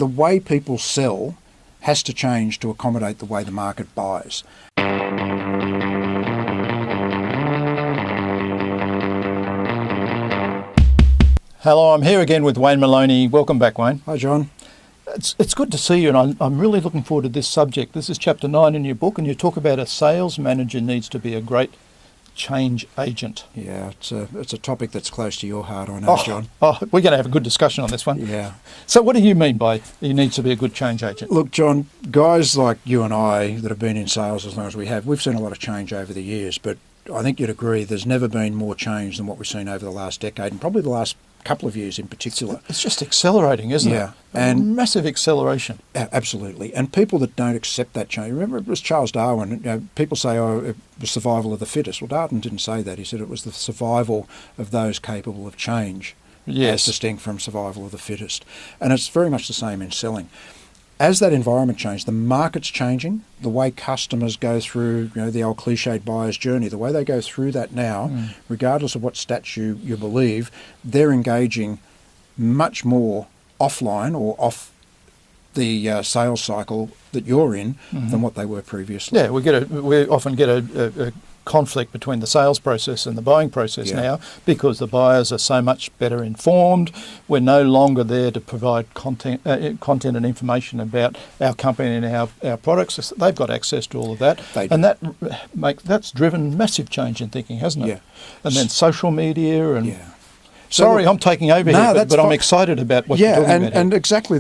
the way people sell has to change to accommodate the way the market buys. Hello, I'm here again with Wayne Moloney. Welcome back, Wayne. Hi, John. It's good to see you, and I'm really looking forward to this subject. This is chapter 9 in your book, and you talk about a sales manager needs to be a great change agent. Yeah, it's a topic that's close to your heart, I know, John. We're going to have a good discussion on this one. Yeah. So what do you mean by he needs to be a good change agent? Look, John, guys like you and I that have been in sales as long as we have, we've seen a lot of change over the years, but I think you'd agree there's never been more change than what we've seen over the last decade, and probably the last couple of years in particular. It's just accelerating, isn't it? Yeah. And massive acceleration. Absolutely. And people that don't accept that change, remember it was Charles Darwin, people say, it was survival of the fittest. Well, Darwin didn't say that. He said it was the survival of those capable of change, yes, as distinct from survival of the fittest. And it's very much the same in selling. As that environment changed, the market's changing, the way customers go through, the old cliched buyer's journey, the way they go through that now, regardless of what stats you believe, they're engaging much more offline or off the sales cycle that you're in than what they were previously. Yeah, we often get a conflict between the sales process and the buying process now, because the buyers are so much better informed. We're no longer there to provide content and information about our company and our products. They've got access to all of that, and that's driven massive change in thinking, hasn't it? Yeah. And then social media and. Yeah. Sorry, I'm taking over here, but I'm excited about what you're talking about. And exactly,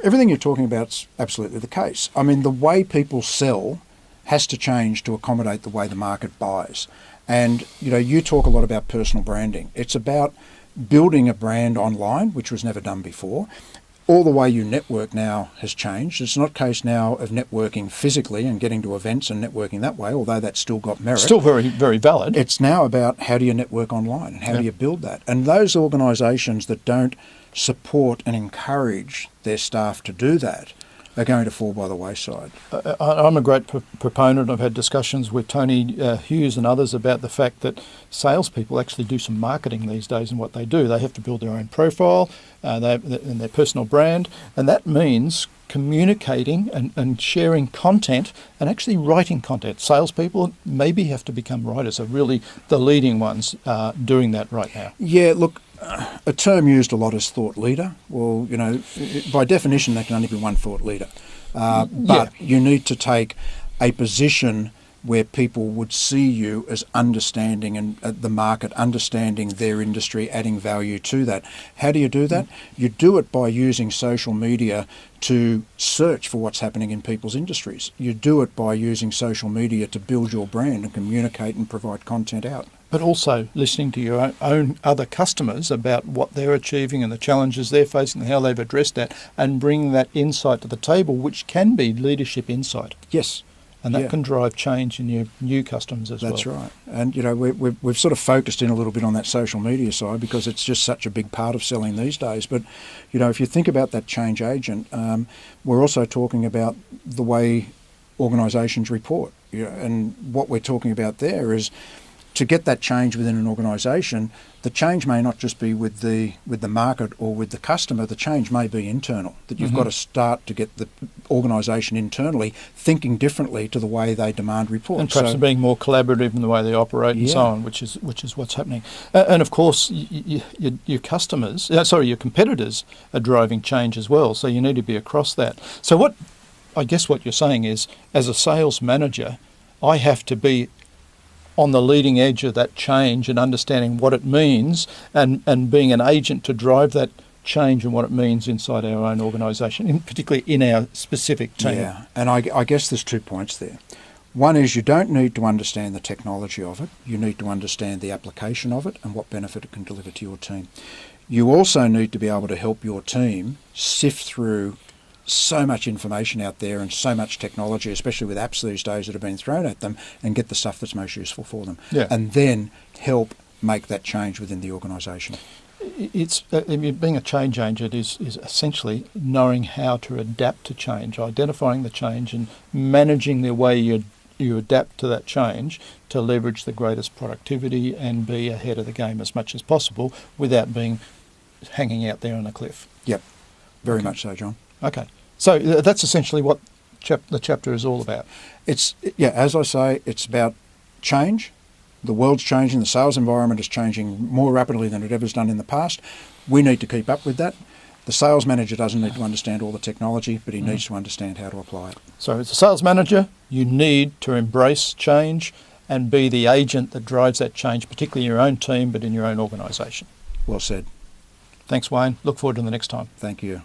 everything you're talking about is absolutely the case. I mean, the way people sell has to change to accommodate the way the market buys. And, you talk a lot about personal branding. It's about building a brand online, which was never done before. All the way you network now has changed. It's not a case now of networking physically and getting to events and networking that way, although that's still got merit. Still very, very valid. It's now about how do you network online and how do you build that. And those organisations that don't support and encourage their staff to do that are going to fall by the wayside. I'm a great proponent. I've had discussions with Tony Hughes and others about the fact that salespeople actually do some marketing these days in what they do. They have to build their own profile and their personal brand, and that means communicating and sharing content and actually writing content. Salespeople maybe have to become writers, are really the leading ones doing that right now. Yeah, look, a term used a lot is thought leader. Well, by definition, there can only be one thought leader. But you need to take a position where people would see you as understanding and the market, understanding their industry, adding value to that. How do you do that? You do it by using social media to search for what's happening in people's industries. You do it by using social media to build your brand and communicate and provide content out. But also listening to your own other customers about what they're achieving and the challenges they're facing and how they've addressed that, and bringing that insight to the table, which can be leadership insight. Yes. And that can drive change in your new customers as well. That's right. And, we've sort of focused in a little bit on that social media side because it's just such a big part of selling these days. But, if you think about that change agent, we're also talking about the way organisations report. And what we're talking about there is to get that change within an organisation, the change may not just be with the market or with the customer, the change may be internal, that you've got to start to get the organisation internally thinking differently to the way they demand reports. And perhaps being more collaborative in the way they operate and so on, which is what's happening. And of course, your your competitors are driving change as well, so you need to be across that. So what you're saying is, as a sales manager, I have to be on the leading edge of that change and understanding what it means and being an agent to drive that change and what it means inside our own organisation, particularly in our specific team. Yeah, and I guess there's 2 points there. One is you don't need to understand the technology of it. You need to understand the application of it and what benefit it can deliver to your team. You also need to be able to help your team sift through so much information out there and so much technology, especially with apps these days that have been thrown at them, and get the stuff that's most useful for them. Yeah. And then help make that change within the organisation. It's being a change agent is essentially knowing how to adapt to change, identifying the change and managing the way you adapt to that change to leverage the greatest productivity and be ahead of the game as much as possible without being hanging out there on a cliff. Yep, very much so, John. Okay. So that's essentially what the chapter is all about. As I say, it's about change. The world's changing, the sales environment is changing more rapidly than it ever has done in the past. We need to keep up with that. The sales manager doesn't need to understand all the technology, but he needs to understand how to apply it. So as a sales manager, you need to embrace change and be the agent that drives that change, particularly in your own team, but in your own organisation. Well said. Thanks, Wayne. Look forward to the next time. Thank you.